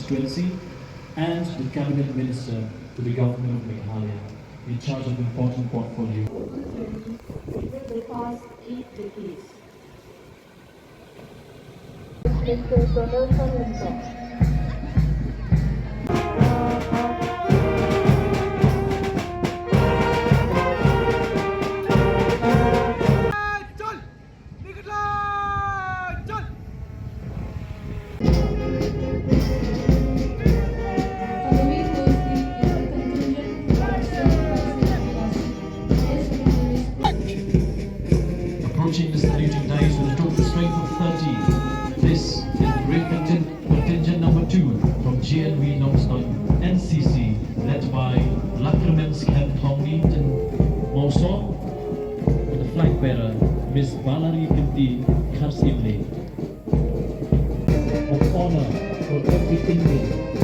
constituency, and the Cabinet Minister to the Government of Meghalaya, in charge of important portfolio. With the past 8 decades. Mr. Sonal. Approaching the saluting dice with a total strength of 30. This is the great contingent number 2 from GNV Nongstock NCC, led by Lackerman's Camp Thongleton Mauson, with the flag bearer Miss Valerie Binti Khasi, of honor for every Indian